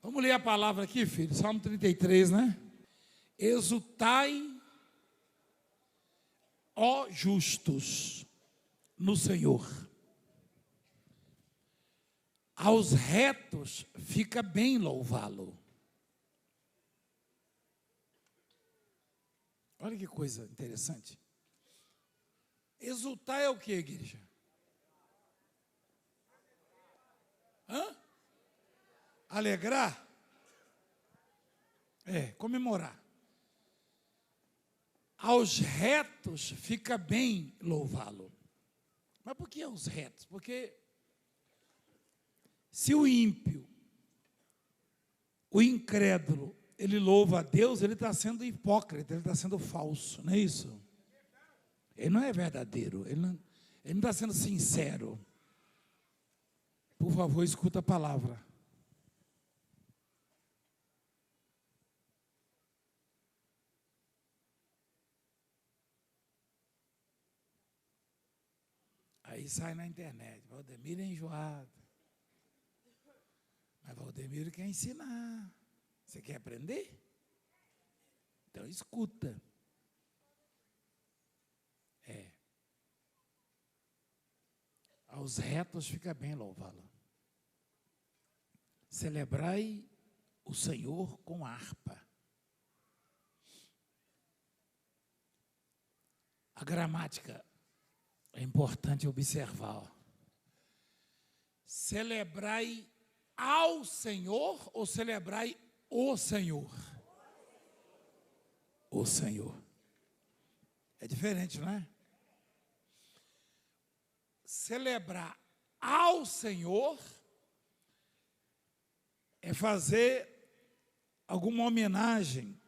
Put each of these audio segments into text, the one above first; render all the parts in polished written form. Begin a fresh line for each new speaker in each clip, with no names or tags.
Vamos ler a palavra aqui, filho. Salmo 33, né? Exultai, ó justos, no Senhor. Aos retos fica bem louvá-lo. Olha que coisa interessante. Exultar é o que, igreja? Alegrar? É, comemorar. Aos retos fica bem louvá-lo. Mas por que aos retos? Porque se o ímpio, o incrédulo, ele louva a Deus, ele está sendo hipócrita, ele está sendo falso, não é isso? Ele não é verdadeiro, ele não está sendo sincero. Por favor, escuta a palavra. Aí sai na internet, Valdemiro é enjoado. Mas Valdemiro quer ensinar. Você quer aprender? Então escuta. Aos retos fica bem louvá-lo. Celebrai o Senhor com harpa. A gramática é importante observar. Celebrai ao Senhor ou celebrai o Senhor? O Senhor. É diferente, não é? Celebrar ao Senhor é fazer alguma homenagem,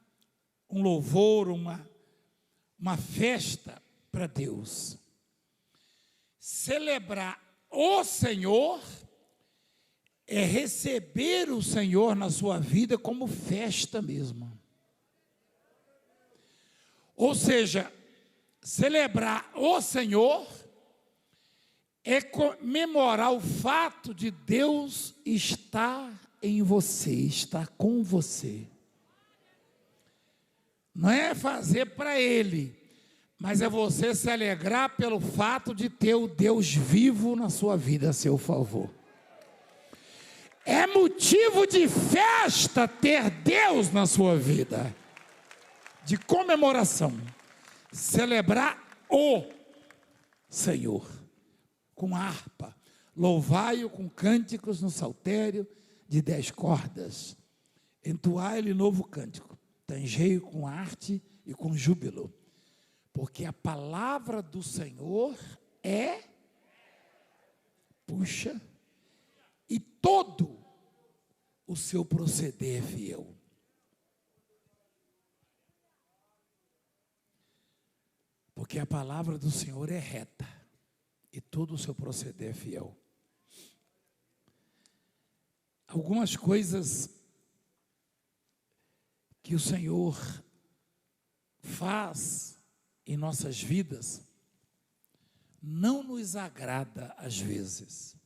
um louvor, uma festa para Deus. Celebrar o Senhor é receber o Senhor na sua vida como festa mesmo. Ou seja, celebrar o Senhor é comemorar o fato de Deus estar em você, estar com você. Não é fazer para Ele, mas é você se alegrar pelo fato de ter o Deus vivo na sua vida a seu favor. É motivo de festa ter Deus na sua vida, de comemoração, celebrar o Senhor, com harpa, louvai-o com cânticos no saltério de 10 cordas, entoai-lhe novo cântico, tangei-o com arte e com júbilo, porque a palavra do Senhor é, e todo o seu proceder é fiel. Porque a palavra do Senhor é reta, e todo o seu proceder é fiel. Algumas coisas que o Senhor faz em nossas vidas não nos agrada às vezes.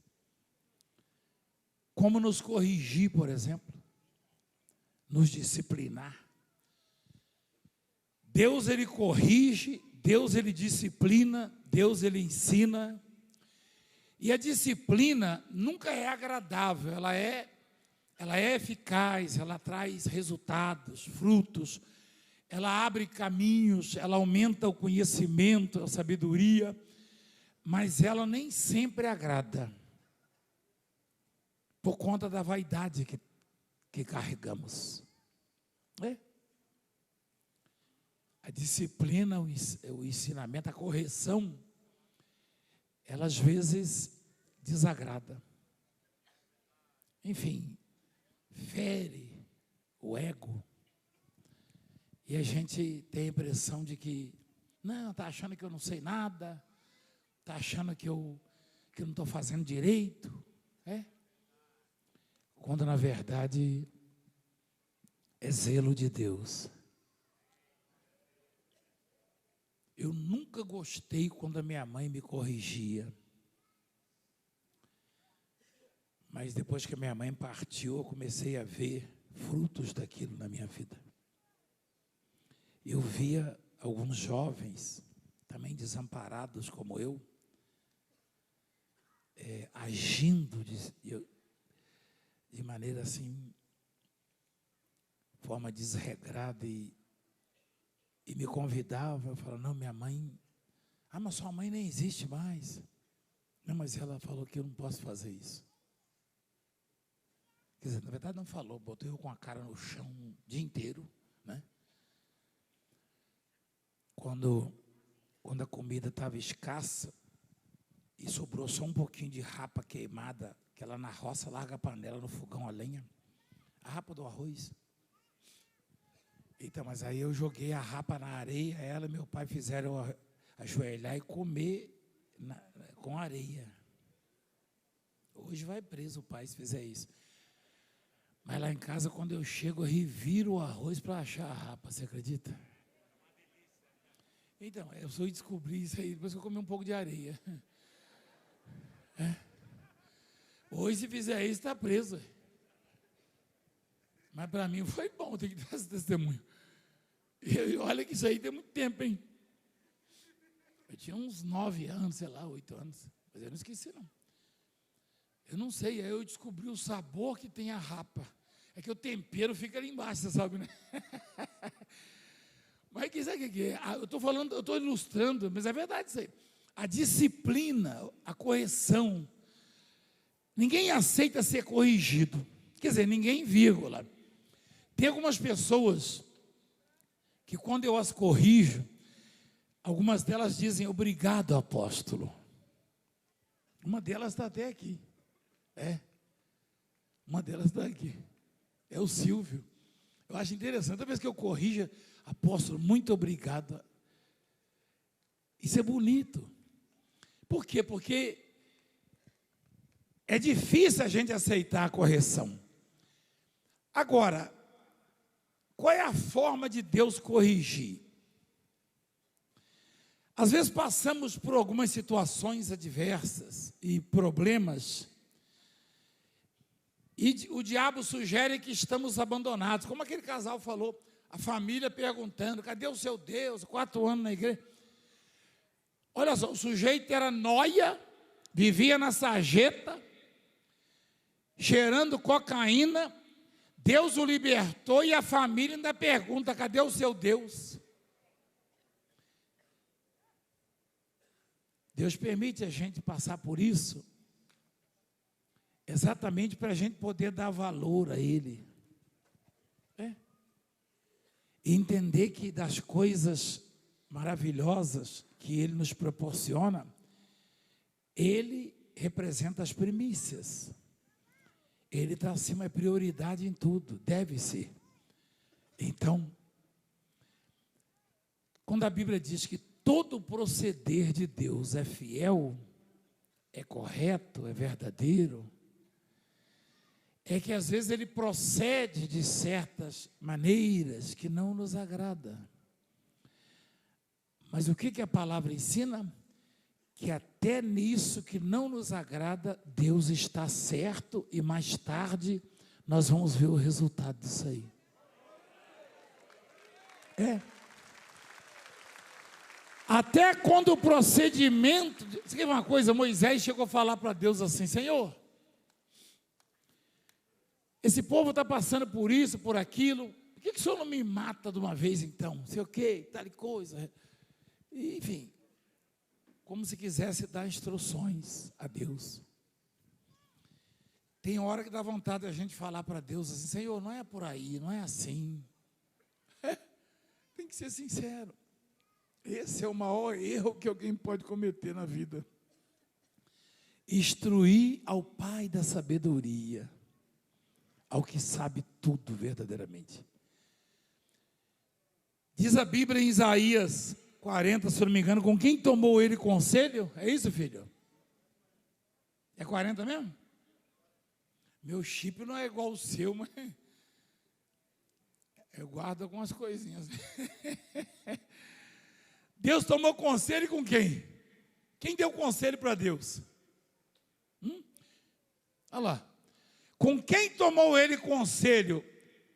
Como nos corrigir, por exemplo, nos disciplinar. Deus, Ele corrige, Deus, Ele disciplina, Deus, Ele ensina. E a disciplina nunca é agradável, ela é eficaz, ela traz resultados, frutos, ela abre caminhos, ela aumenta o conhecimento, a sabedoria, mas ela nem sempre agrada, por conta da vaidade que carregamos. A disciplina, o ensinamento, a correção, ela às vezes desagrada. Enfim, fere o ego. E a gente tem a impressão de que, não, está achando que eu não sei nada, está achando que eu não estou fazendo direito. Quando na verdade é zelo de Deus. Eu nunca gostei quando a minha mãe me corrigia. Mas depois que a minha mãe partiu, eu comecei a ver frutos daquilo na minha vida. Eu via alguns jovens, também desamparados como eu, agindo de maneira assim, forma desregrada, e me convidava. Eu falava: não, minha mãe, mas sua mãe nem existe mais. Não, mas ela falou que eu não posso fazer isso. Quer dizer, na verdade não falou, botou eu com a cara no chão o dia inteiro, né? Quando a comida estava escassa e sobrou só um pouquinho de rapa queimada, que ela na roça larga a panela no fogão a lenha, a rapa do arroz. Então, mas aí eu joguei a rapa na areia, ela e meu pai fizeram eu ajoelhar e comer com areia. Hoje vai preso o pai se fizer isso. Mas lá em casa, quando eu chego, eu reviro o arroz para achar a rapa, você acredita? Então, eu só descobri isso aí, depois que eu comi um pouco de areia. Hoje, se fizer isso, está preso. Mas para mim foi bom, tem que dar esse testemunho. E olha que isso aí tem muito tempo, hein? Eu tinha uns 9 anos, sei lá, 8 anos. Mas eu não esqueci, não. Eu não sei, aí eu descobri o sabor que tem a rapa. É que o tempero fica ali embaixo, você sabe, né? Mas que sabe o que é? Eu estou falando, eu estou ilustrando, mas é verdade isso aí. A disciplina, a correção. Ninguém aceita ser corrigido. Quer dizer, ninguém, vírgula. Tem algumas pessoas que, quando eu as corrijo, algumas delas dizem: obrigado, apóstolo. Uma delas está até aqui. Uma delas está aqui. É o Silvio. Eu acho interessante. Toda vez que eu corrijo: apóstolo, muito obrigado. Isso é bonito. Por quê? Porque é difícil a gente aceitar a correção. Agora, qual é a forma de Deus corrigir? Às vezes passamos por algumas situações adversas e problemas, e o diabo sugere que estamos abandonados, como aquele casal falou, a família perguntando: cadê o seu Deus? 4 anos na igreja. Olha só, o sujeito era nóia, vivia na sarjeta, cheirando cocaína. Deus o libertou e a família ainda pergunta: cadê o seu Deus? Deus permite a gente passar por isso exatamente para a gente poder dar valor a Ele. E entender que das coisas maravilhosas que Ele nos proporciona, Ele representa as primícias. Ele está acima, é prioridade em tudo, deve ser. Então, quando a Bíblia diz que todo proceder de Deus é fiel, é correto, é verdadeiro, é que às vezes Ele procede de certas maneiras que não nos agrada. Mas o que a palavra ensina? Que até nisso que não nos agrada, Deus está certo, e mais tarde nós vamos ver o resultado disso aí. Até quando o procedimento... Você quer uma coisa? Moisés chegou a falar para Deus assim: Senhor, esse povo está passando por isso, por aquilo, por que o Senhor não me mata de uma vez então? Não sei o quê, tal coisa. Enfim, como se quisesse dar instruções a Deus. Tem hora que dá vontade a gente falar para Deus assim: Senhor, não é por aí, não é assim. Tem que ser sincero. Esse é o maior erro que alguém pode cometer na vida. Instruir ao Pai da sabedoria, ao que sabe tudo verdadeiramente. Diz a Bíblia em Isaías 40, se eu não me engano: com quem tomou ele conselho? É isso, filho? É 40 mesmo? Meu chip não é igual ao seu, mas eu guardo algumas coisinhas. Deus tomou conselho com quem? Quem deu conselho para Deus? Olha lá. Com quem tomou ele conselho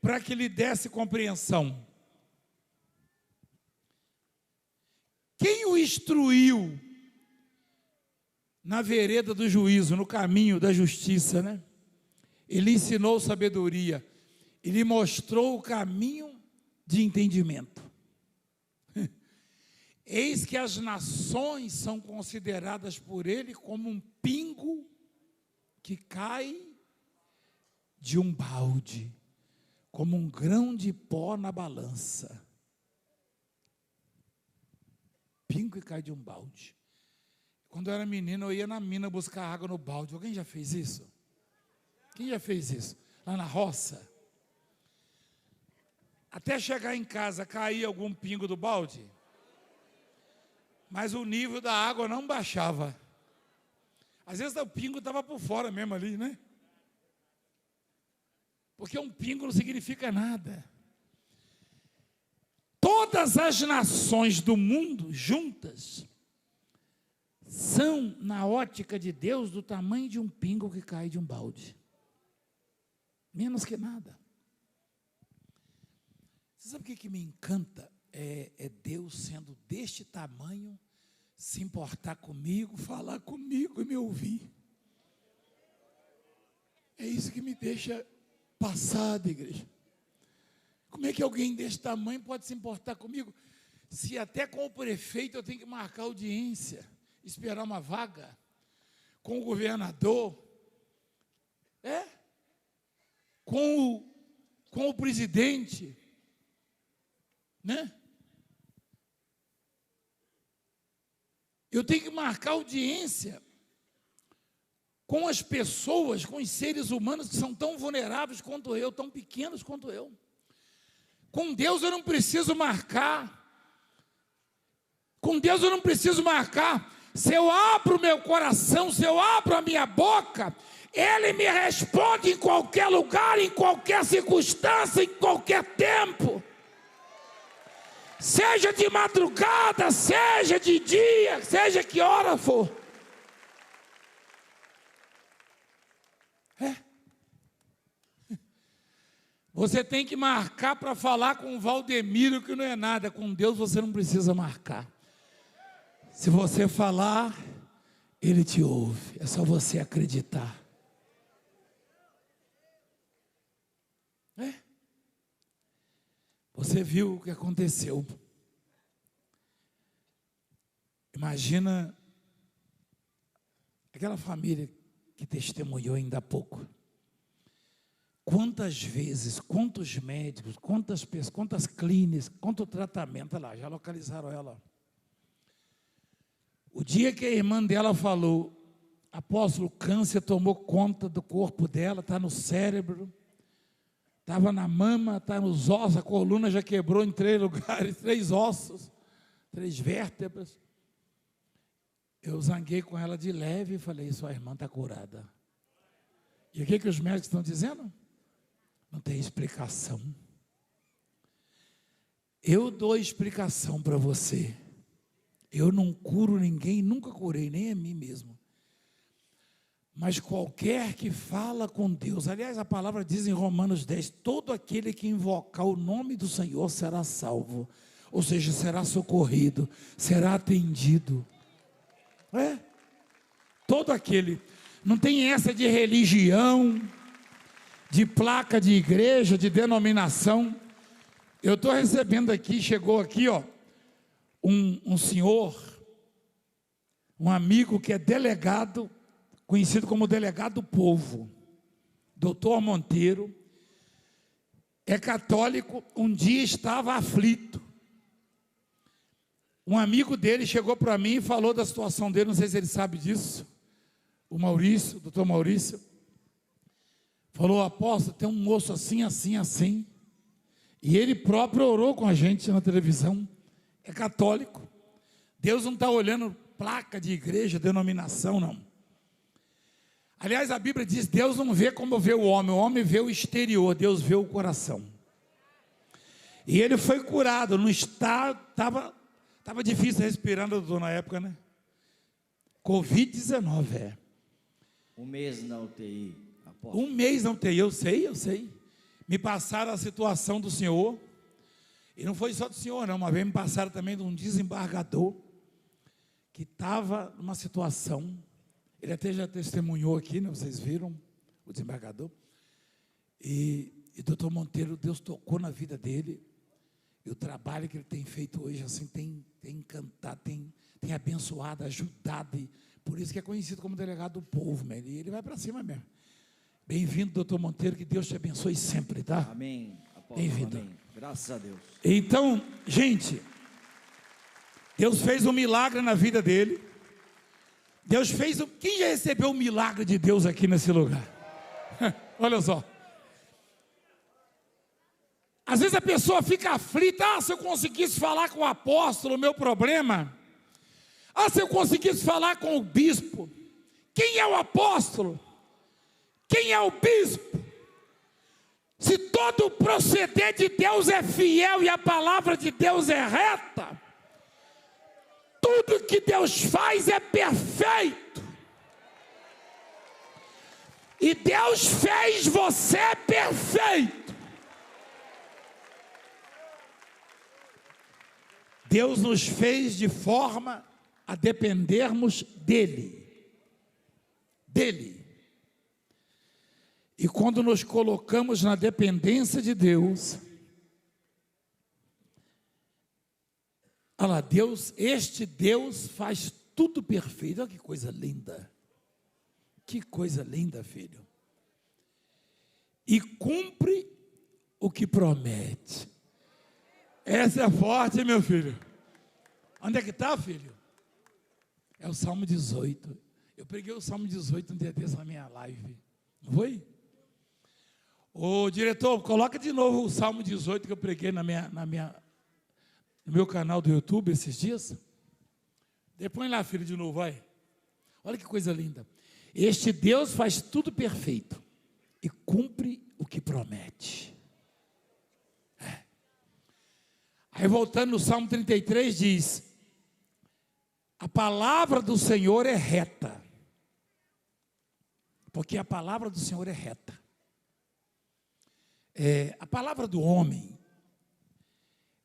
para que lhe desse compreensão? Quem o instruiu na vereda do juízo, no caminho da justiça, né? Ele ensinou sabedoria, ele mostrou o caminho de entendimento. Eis que as nações são consideradas por ele como um pingo que cai de um balde, como um grão de pó na balança. Pingo que cai de um balde. Quando eu era menino, eu ia na mina buscar água no balde. Alguém já fez isso? Quem já fez isso? Lá na roça? Até chegar em casa, caía algum pingo do balde? Mas o nível da água não baixava. Às vezes o pingo estava por fora mesmo ali, né? Porque um pingo não significa nada. Todas as nações do mundo juntas são, na ótica de Deus, do tamanho de um pingo que cai de um balde. Menos que nada. Você sabe o que me encanta? É Deus sendo deste tamanho, se importar comigo, falar comigo e me ouvir. É isso que me deixa passado, igreja. Como é que alguém desse tamanho pode se importar comigo? Se até com o prefeito eu tenho que marcar audiência, esperar uma vaga, com o governador, com o presidente, né? Eu tenho que marcar audiência com as pessoas, com os seres humanos que são tão vulneráveis quanto eu, tão pequenos quanto eu. Com Deus eu não preciso marcar. Com Deus eu não preciso marcar. Se eu abro meu coração, se eu abro a minha boca, Ele me responde em qualquer lugar, em qualquer circunstância, em qualquer tempo. Seja de madrugada, seja de dia, seja que hora for. Você tem que marcar para falar com o Valdemiro, que não é nada. Com Deus você não precisa marcar. Se você falar, Ele te ouve. É só você acreditar. Você viu o que aconteceu. Imagina aquela família que testemunhou ainda há pouco. Quantas vezes, quantos médicos, quantas pessoas, quantas clínicas, quanto tratamento, olha lá, já localizaram ela. O dia que a irmã dela falou, apóstolo, o câncer tomou conta do corpo dela, está no cérebro, estava na mama, está nos ossos, a coluna já quebrou em 3 lugares, 3 ossos, 3 vértebras. Eu zanguei com ela de leve e falei, sua irmã está curada. E o que os médicos estão dizendo? Não tem explicação. Eu dou explicação para você. Eu não curo ninguém, nunca curei, nem a mim mesmo. Mas qualquer que fala com Deus, aliás, a palavra diz em Romanos 10, todo aquele que invocar o nome do Senhor será salvo. Ou seja, será socorrido, será atendido. Todo aquele. Não tem essa de religião, de placa de igreja, de denominação. Eu estou recebendo aqui, chegou aqui, um senhor, um amigo que é delegado, conhecido como delegado do povo, doutor Monteiro, é católico, um dia estava aflito. Um amigo dele chegou para mim e falou da situação dele, não sei se ele sabe disso, o Maurício, o doutor Maurício, falou, apóstolo, tem um moço assim, assim, assim, e ele próprio orou com a gente na televisão, é católico. Deus não está olhando placa de igreja, denominação, não. Aliás, a Bíblia diz, Deus não vê como vê o homem vê o exterior, Deus vê o coração. E ele foi curado, no estado, estava difícil respirando, doutor, na época, Covid-19,
Um mês na UTI, apóstolo.
Um mês não tem, eu sei. Me passaram a situação do senhor, e não foi só do senhor não, uma vez me passaram também de um desembargador, que estava numa situação, ele até já testemunhou aqui, né, vocês viram, o desembargador, e doutor Monteiro, Deus tocou na vida dele, e o trabalho que ele tem feito hoje, assim, tem encantado, tem abençoado, ajudado, e por isso que é conhecido como delegado do povo, né? E ele vai para cima mesmo. Bem-vindo, doutor Monteiro, que Deus te abençoe sempre, tá?
Amém, apóstolo.
Bem-vindo.
Amém. Graças a Deus.
Então, gente, Deus fez um milagre na vida dele. Deus fez Quem já recebeu o milagre de Deus aqui nesse lugar? Olha só. Às vezes a pessoa fica aflita. Se eu conseguisse falar com o apóstolo, o meu problema. Se eu conseguisse falar com o bispo. Quem é o apóstolo? Quem é o bispo? Se todo o proceder de Deus é fiel e a palavra de Deus é reta, tudo que Deus faz é perfeito. E Deus fez você perfeito. Deus nos fez de forma a dependermos dEle. E quando nos colocamos na dependência de Deus, olha lá, este Deus faz tudo perfeito. Olha que coisa linda. Que coisa linda, filho. E cumpre o que promete. Essa é forte, meu filho. Onde é que está, filho? É o Salmo 18. Eu preguei o Salmo 18 um dia desse na minha live. Não foi? Ô diretor, coloca de novo o Salmo 18 que eu preguei no meu canal do YouTube esses dias. Põe lá, filho, de novo, vai. Olha que coisa linda. Este Deus faz tudo perfeito e cumpre o que promete. Aí voltando no Salmo 33 diz: a palavra do Senhor é reta. Porque a palavra do Senhor é reta. A palavra do homem,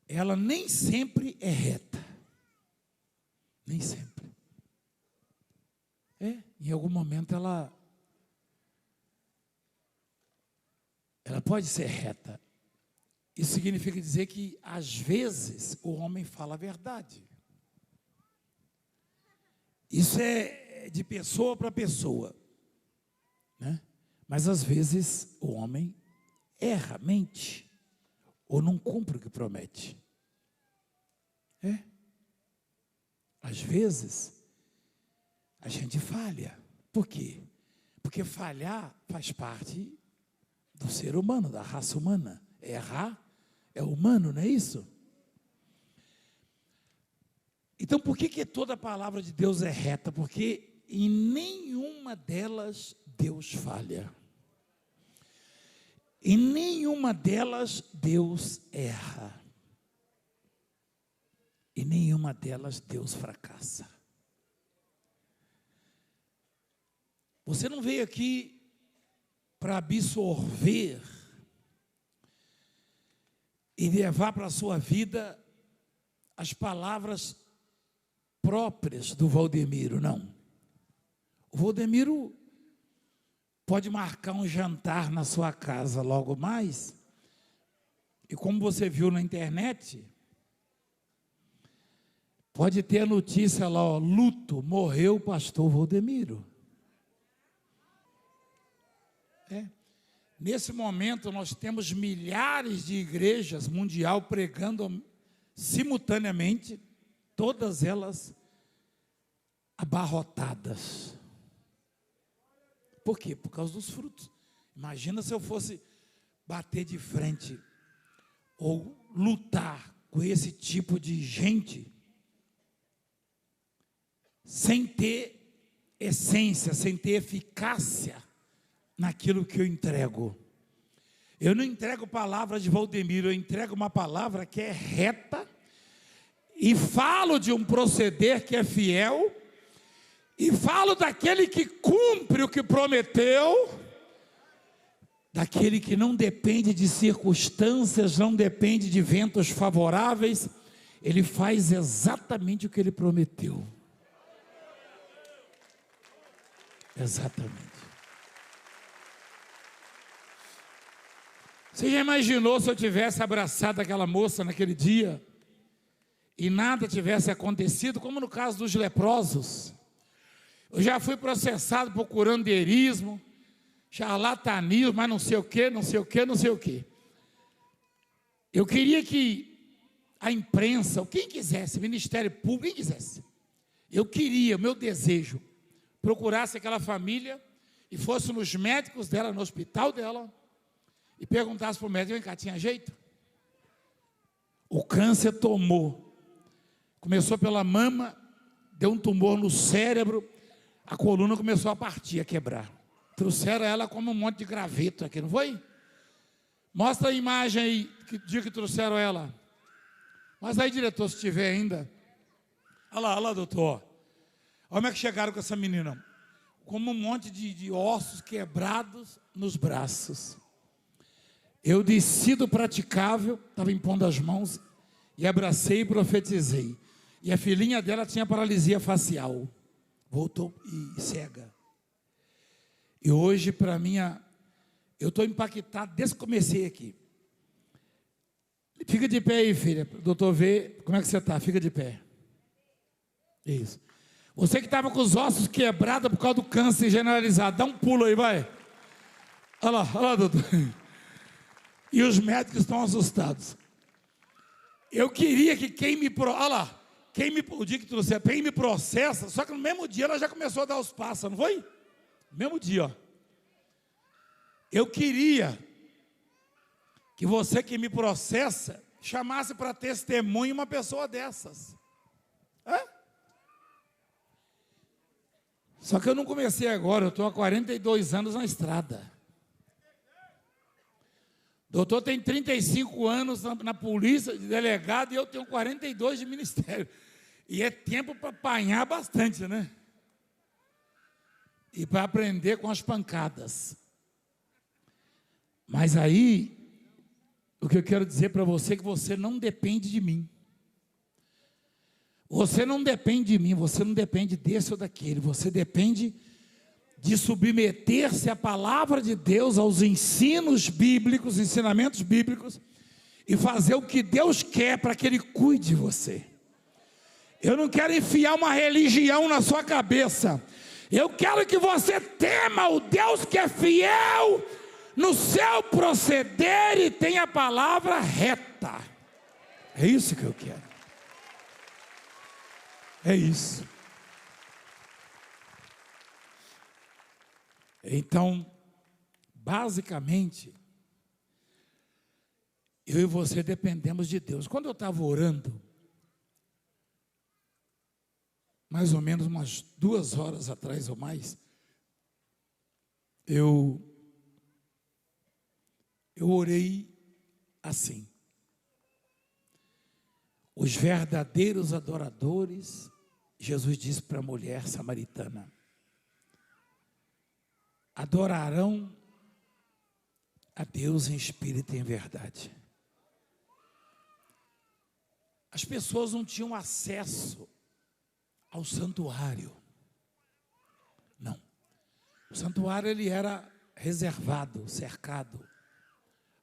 ela nem sempre é reta. Nem sempre. Em algum momento ela pode ser reta. Isso significa dizer que, às vezes, o homem fala a verdade. Isso é de pessoa para pessoa, né? Mas, às vezes, o homem erra, mente, ou não cumpre o que promete. Às vezes, a gente falha. Por quê? Porque falhar faz parte do ser humano, da raça humana. Errar é humano, não é isso? Então, por que toda a palavra de Deus é reta? Porque em nenhuma delas Deus falha. Em nenhuma delas Deus erra. Em nenhuma delas Deus fracassa. Você não veio aqui para absorver e levar para a sua vida as palavras próprias do Valdemiro, não. O Valdemiro pode marcar um jantar na sua casa logo mais, e como você viu na internet, pode ter a notícia lá, ó, luto, morreu o pastor Valdemiro. Nesse momento nós temos milhares de igrejas mundial pregando simultaneamente, todas elas abarrotadas. Por quê? Por causa dos frutos. Imagina se eu fosse bater de frente ou lutar com esse tipo de gente sem ter essência, sem ter eficácia naquilo que eu entrego. Eu não entrego palavra de Valdemiro, eu entrego uma palavra que é reta, e falo de um proceder que é fiel, e falo daquele que cumpre o que prometeu, daquele que não depende de circunstâncias, não depende de ventos favoráveis, ele faz exatamente o que ele prometeu. Exatamente. Você já imaginou se eu tivesse abraçado aquela moça naquele dia e nada tivesse acontecido, como no caso dos leprosos? Eu já fui processado por curandeirismo, charlatanismo, mas não sei o que, não sei o que, não sei o que. Eu queria que a imprensa, ou quem quisesse, Ministério Público, quem quisesse, eu queria, meu desejo, procurasse aquela família e fosse nos médicos dela, no hospital dela, e perguntasse para o médico: vem cá, tinha jeito? O câncer tomou, começou pela mama, deu um tumor no cérebro, a coluna começou a partir, a quebrar. Trouxeram ela como um monte de graveto aqui, não foi? Mostra a imagem aí, que dia que trouxeram ela. Mas aí, diretor, se tiver ainda. Olha lá, doutor. Olha como é que chegaram com essa menina. Como um monte de ossos quebrados nos braços. Eu desci do praticável, estava impondo as mãos, e abracei e profetizei. E a filhinha dela tinha paralisia facial. Voltou e cega. E hoje, para mim, eu estou impactado desde que comecei aqui. Fica de pé aí, filha. Doutor, vê como é que você está. Fica de pé. Isso. Você que estava com os ossos quebrados por causa do câncer generalizado, dá um pulo aí, vai. Olha lá, doutor. E os médicos estão assustados. Eu queria que quem me... Olha lá. O dia que trouxe, quem me processa, só que no mesmo dia ela já começou a dar os passos, não foi? No mesmo dia, ó. Eu queria que você que me processa chamasse para testemunho uma pessoa dessas. Só que eu não comecei agora, eu estou há 42 anos na estrada. Doutor tem 35 anos na polícia, de delegado, e eu tenho 42 de ministério. E é tempo para apanhar bastante, né? E para aprender com as pancadas. Mas aí, o que eu quero dizer para você é que você não depende de mim. Você não depende de mim, você não depende desse ou daquele. Você depende de submeter-se à palavra de Deus, aos ensinos bíblicos, ensinamentos bíblicos, e fazer o que Deus quer para que Ele cuide de você. Eu não quero enfiar uma religião na sua cabeça. Eu quero que você tema o Deus que é fiel no seu proceder e tenha a palavra reta. É isso que eu quero. É isso. Então, basicamente, eu e você dependemos de Deus. Quando eu estava orando, mais ou menos umas 2 horas atrás ou mais, eu orei assim: os verdadeiros adoradores, Jesus disse para a mulher samaritana, adorarão a Deus em espírito e em verdade. As pessoas não tinham acesso ao santuário. Não. O santuário ele era reservado, cercado.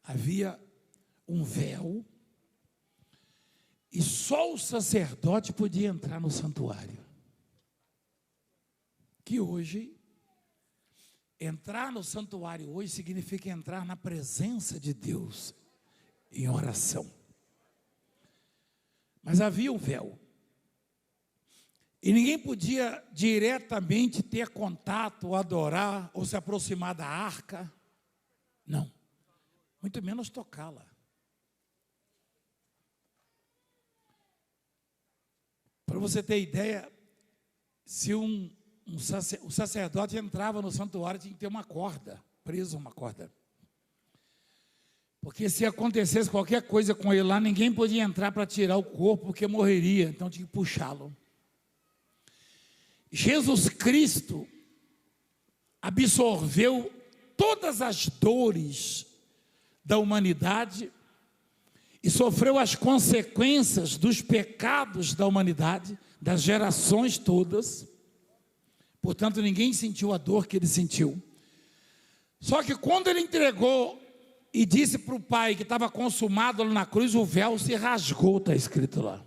Havia um véu e só o sacerdote podia entrar no santuário. Que hoje, entrar no santuário hoje significa entrar na presença de Deus em oração. Mas havia um véu. E ninguém podia diretamente ter contato, ou adorar, ou se aproximar da arca. Não. Muito menos tocá-la. Para você ter ideia, se o sacerdote entrava no santuário, tinha que ter uma corda, preso uma corda. Porque se acontecesse qualquer coisa com ele lá, ninguém podia entrar para tirar o corpo, porque morreria, então tinha que puxá-lo. Jesus Cristo absorveu todas as dores da humanidade e sofreu as consequências dos pecados da humanidade, das gerações todas. Portanto, ninguém sentiu a dor que ele sentiu. Só que quando ele entregou e disse para o Pai que estava consumado na cruz, o véu se rasgou, está escrito lá.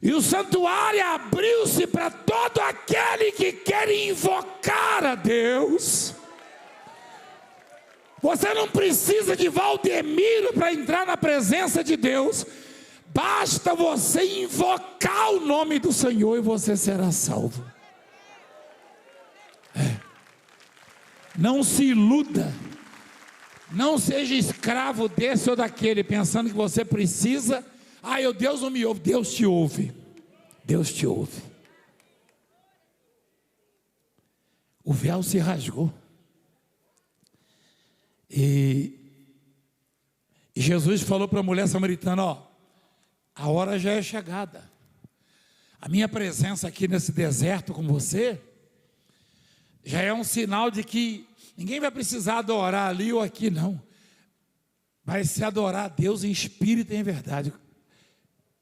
E o santuário abriu-se para todo aquele que quer invocar a Deus. Você não precisa de Valdemiro para entrar na presença de Deus. Basta você invocar o nome do Senhor e você será salvo. Não se iluda. Não seja escravo desse ou daquele, pensando que você precisa. Deus não me ouve. Deus te ouve. Deus te ouve. O véu se rasgou. E Jesus falou para a mulher samaritana: a hora já é chegada. A minha presença aqui nesse deserto com você já é um sinal de que ninguém vai precisar adorar ali ou aqui, não. Vai se adorar a Deus em espírito e em verdade.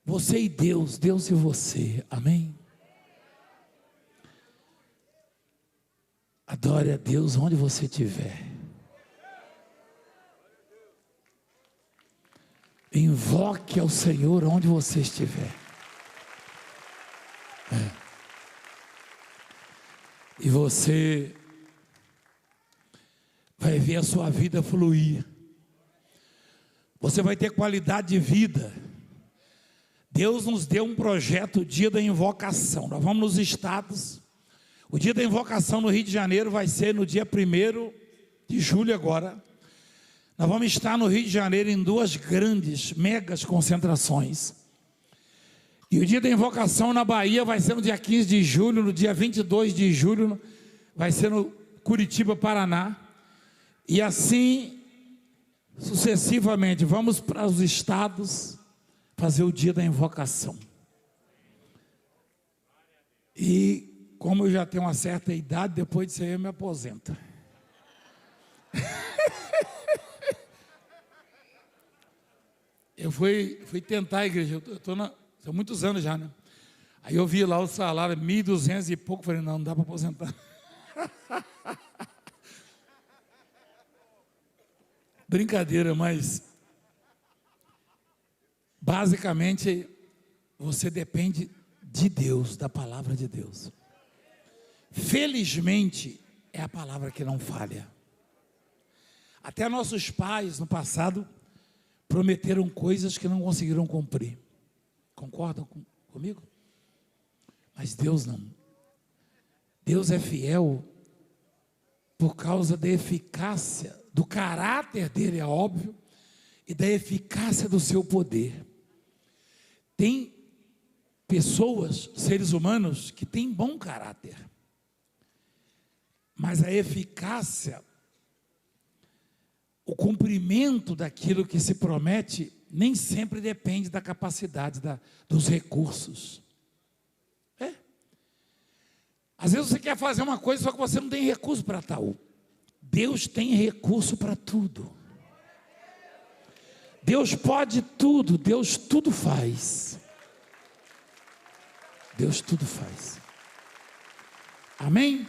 Você e Deus, Deus e você. Amém? Adore a Deus onde você estiver. Invoque ao Senhor onde você estiver. E você vai ver a sua vida fluir. Você vai ter qualidade de vida. Deus nos deu um projeto, o dia da invocação. Nós vamos nos estados. O dia da invocação no Rio de Janeiro vai ser no dia 1º de julho agora. Nós vamos estar no Rio de Janeiro em 2 grandes, megas concentrações. E o dia da invocação na Bahia vai ser no dia 15 de julho, no dia 22 de julho, vai ser no Curitiba, Paraná. E assim, sucessivamente, vamos para os estados fazer o dia da invocação. E como eu já tenho uma certa idade, depois disso aí eu me aposento. Eu fui tentar a igreja, são muitos anos já, né? Aí eu vi lá o salário, 1.200 e pouco, falei, não dá para aposentar. Brincadeira, mas basicamente você depende de Deus, da palavra de Deus. Felizmente é a palavra que não falha. Até nossos pais no passado prometeram coisas que não conseguiram cumprir. Concordam comigo? Mas Deus não. Deus é fiel por causa da eficácia, do caráter dele, é óbvio, e da eficácia do seu poder. Tem pessoas, seres humanos, que têm bom caráter, mas a eficácia, o cumprimento daquilo que se promete, nem sempre depende da capacidade, dos recursos. Às vezes você quer fazer uma coisa, só que você não tem recurso para tal. Deus tem recurso para tudo. Deus pode tudo, Deus tudo faz. Deus tudo faz. Amém?